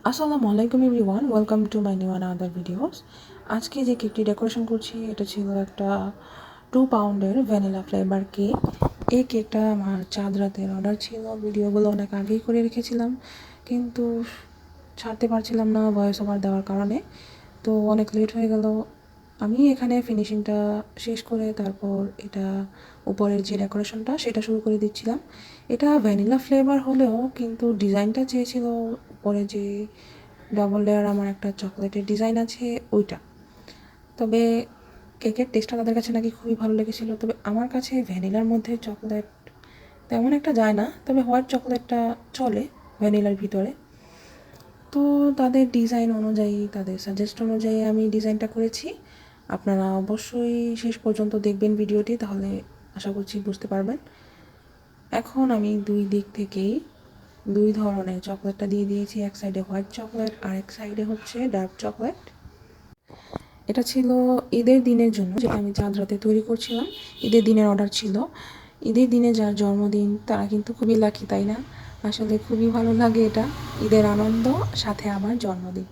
আসসালামু আলাইকুম everyone, welcome to my new another videos. আজকে যে কেকটি ডেকোরেশন করছি এটা ছিল একটা 2 পাউন্ডের ভ্যানিলা ফ্লেভার কেক। এই কেকটা আমার চাঁদ রাতের অর্ডার ছিল। ভিডিওগুলো অনেক আগেই করে রেখেছিলাম, কিন্তু ছাড়তে পারছিলাম না ভয়েস ওভার দেওয়ার কারণে। তো অনেক লেট হয়ে গেল। আমি এখানে ফিনিশিংটা শেষ করে তারপর এটা উপরের যে ডেকোরেশনটা সেটা শুরু করে দিচ্ছিলাম। এটা ভ্যানিলা ফ্লেভার হলেও কিন্তু ডিজাইনটা চেয়েছিল উপরে যে ডাবল লেয়ার আমার একটা চকলেটের ডিজাইন আছে ওইটা। তবে কেকের টেস্টটা তাদের কাছে নাকি খুবই ভালো লেগেছিলো। তবে আমার কাছে ভ্যানিলার মধ্যে চকলেট তেমন একটা যায় না, তবে হোয়াইট চকলেটটা চলে ভ্যানিলার ভিতরে। তো তাদের ডিজাইন অনুযায়ী, তাদের সাজেস্ট অনুযায়ী আমি ডিজাইনটা করেছি। আপনারা অবশ্যই শেষ পর্যন্ত দেখবেন ভিডিওটি, তাহলে আশা করছি বুঝতে পারবেন। এখন আমি দুই দিক থেকেই দুই ধরনের চকলেটটা দিয়ে দিয়েছি। এক সাইডে হোয়াইট চকলেট আর এক সাইডে হচ্ছে ডার্ক চকলেট। এটা ছিল ঈদের দিনের জন্য, যেটা আমি চাঁদ রাতে তৈরি করছিলাম। ঈদের দিনের অর্ডার ছিল। ঈদের দিনে যার জন্মদিন তারা কিন্তু খুবই লাকি, তাই না? আসলে খুবই ভালো লাগে এটা, ঈদের আনন্দ সাথে আমার জন্মদিন।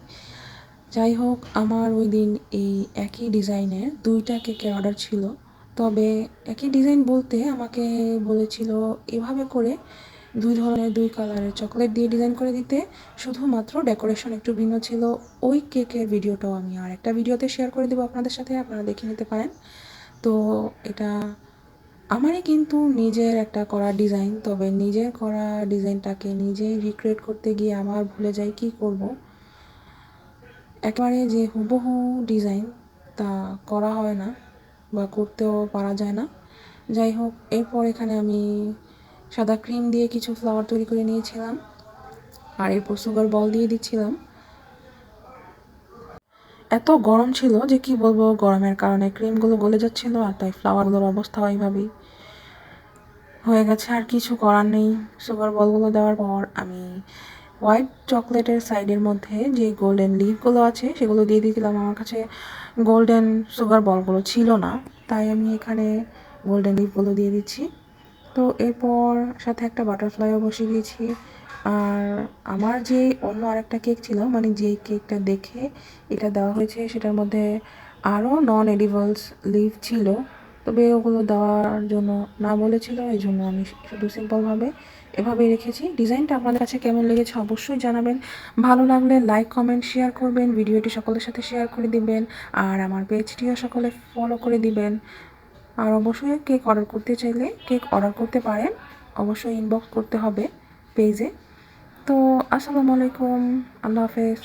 যাই হোক, আমার ওই দিন এই একই ডিজাইনের দুইটা কেকের অর্ডার ছিল। তবে একই ডিজাইন বলতে আমাকে বলেছিল এভাবে করে দুই ধরনের দুই কালারের চকলেট দিয়ে ডিজাইন করে দিতে, শুধুমাত্র ডেকোরেশন একটু ভিন্ন ছিল। ওই কেকের ভিডিওটাও আমি আর একটা ভিডিওতে শেয়ার করে দেবো আপনাদের সাথে, আপনারা দেখে নিতে পারেন। তো এটা আমারই কিন্তু নিজের একটা করা ডিজাইন, তবে নিজের করা ডিজাইনটাকে নিজেই রিক্রিয়েট করতে গিয়ে আমার ভুলে যাই কী করব। একেবারে যে হুবহু ডিজাইন তা করা হয় না বা করতেও পারা যায় না। যাই হোক, এরপর এখানে আমি সাদা ক্রিম দিয়ে কিছু ফ্লাওয়ার তৈরি করে নিয়েছিলাম, আর এরপর সুগার বল দিয়ে দিচ্ছিলাম। এত গরম ছিল যে কি বলবো, গরমের কারণে ক্রিমগুলো গলে যাচ্ছিল, আর তাই ফ্লাওয়ারগুলোর অবস্থা এইভাবেই হয়ে গেছে। আর কিছু করার নেই। সুগার বলগুলো দেওয়ার পর আমি হোয়াইট চকলেটের সাইডের মধ্যে যে গোল্ডেন লিফগুলো আছে সেগুলো দিয়ে দিয়েছিলাম। আমার কাছে গোল্ডেন সুগার বলগুলো ছিল না, তাই আমি এখানে গোল্ডেন লিফগুলো দিয়ে দিচ্ছি। তো এরপর সাথে একটা বাটারফ্লাইও বসিয়ে দিয়েছি। আর আমার যে অন্য আরেকটা কেক ছিল, মানে যেই কেকটা দেখে এটা দেওয়া হয়েছে সেটার মধ্যে আরও নন এডিবলস লিভ ছিল, তবে ওগুলো দেওয়ার জন্য না বলেছিল, এই জন্য আমি শুধু সিম্পলভাবে এভাবেই রেখেছি। ডিজাইনটা আপনাদের কাছে কেমন লেগেছে অবশ্যই জানাবেন। ভালো লাগলে লাইক কমেন্ট শেয়ার করবেন, ভিডিওটি সকলের সাথে শেয়ার করে দিবেন, আর আমার পেজটিও সকলে ফলো করে দিবেন। আর অবশ্যই কেক অর্ডার করতে চাইলে কেক অর্ডার করতে পারেন, অবশ্যই ইনবক্স করতে হবে পেজে। তো আসসালামু আলাইকুম, আল্লাহ হাফেজ।